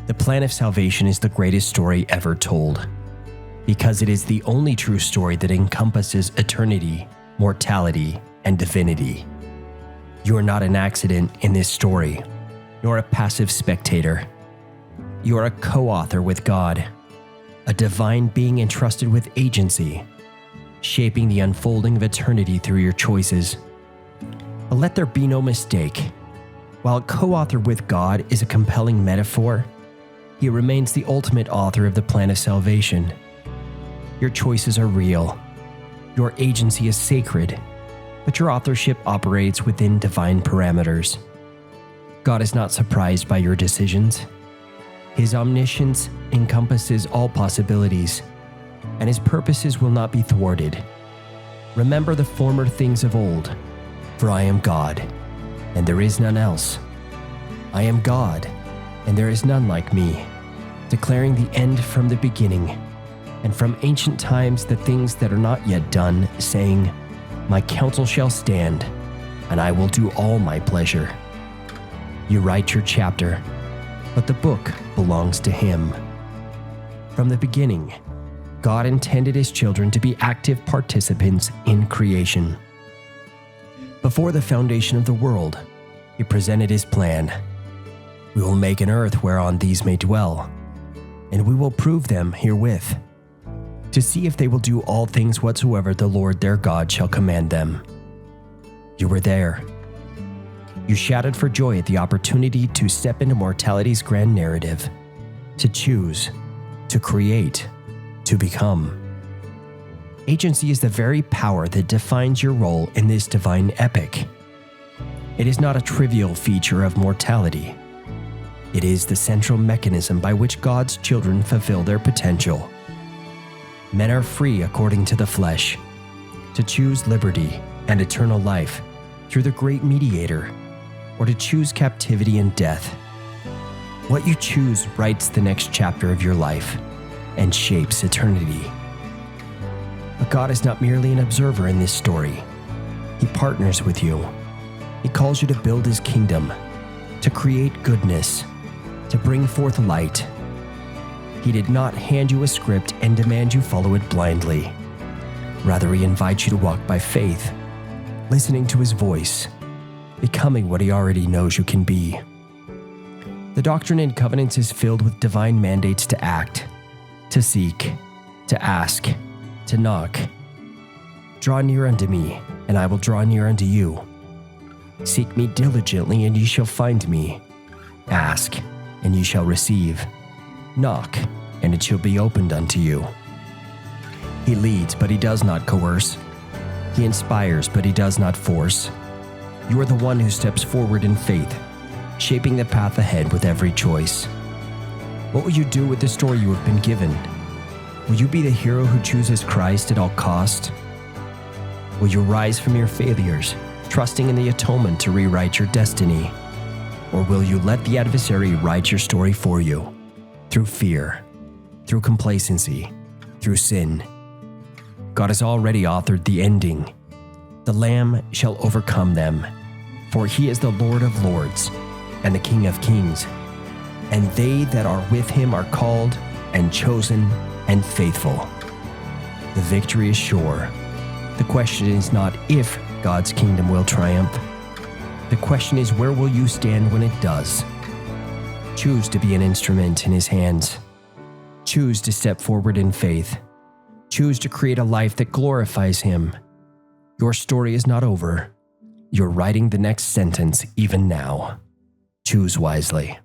The plan of salvation is the greatest story ever told, because it is the only true story that encompasses eternity, mortality, and divinity. You are not an accident in this story, nor a passive spectator. You are a co-author with God, a divine being entrusted with agency, shaping the unfolding of eternity through your choices. But let there be no mistake. While co-author with God is a compelling metaphor, He remains the ultimate author of the plan of salvation. Your choices are real. Your agency is sacred, but your authorship operates within divine parameters. God is not surprised by your decisions. His omniscience encompasses all possibilities, and His purposes will not be thwarted. Remember the former things of old, for I am God, and there is none else. I am God, and there is none like me, declaring the end from the beginning, and from ancient times the things that are not yet done, saying, My counsel shall stand, and I will do all my pleasure. You write your chapter, but the book belongs to Him. From the beginning, God intended His children to be active participants in creation. Before the foundation of the world, He presented His plan. We will make an earth whereon these may dwell, and we will prove them herewith, to see if they will do all things whatsoever the Lord their God shall command them. You were there. You shouted for joy at the opportunity to step into mortality's grand narrative, to choose, to create, to become. Agency is the very power that defines your role in this divine epic. It is not a trivial feature of mortality. It is the central mechanism by which God's children fulfill their potential. Men are free according to the flesh, to choose liberty and eternal life through the great Mediator, or to choose captivity and death. What you choose writes the next chapter of your life and shapes eternity. But God is not merely an observer in this story. He partners with you. He calls you to build His kingdom, to create goodness, to bring forth light. He did not hand you a script and demand you follow it blindly. Rather, He invites you to walk by faith, listening to His voice, becoming what He already knows you can be. The Doctrine and Covenants is filled with divine mandates to act, to seek, to ask, to knock. Draw near unto me, and I will draw near unto you. Seek me diligently, and ye shall find me. Ask, and ye shall receive. Knock, and it shall be opened unto you. He leads, but He does not coerce. He inspires, but He does not force. You are the one who steps forward in faith, shaping the path ahead with every choice. What will you do with the story you have been given? Will you be the hero who chooses Christ at all cost? Will you rise from your failures, trusting in the atonement to rewrite your destiny? Or will you let the adversary write your story for you, through fear, through complacency, through sin? God has already authored the ending. The Lamb shall overcome them, for He is the Lord of lords and the King of kings, and they that are with Him are called and chosen and faithful. The victory is sure. The question is not if God's kingdom will triumph. The question is, where will you stand when it does? Choose to be an instrument in His hands. Choose to step forward in faith. Choose to create a life that glorifies Him. Your story is not over. You're writing the next sentence even now. Choose wisely.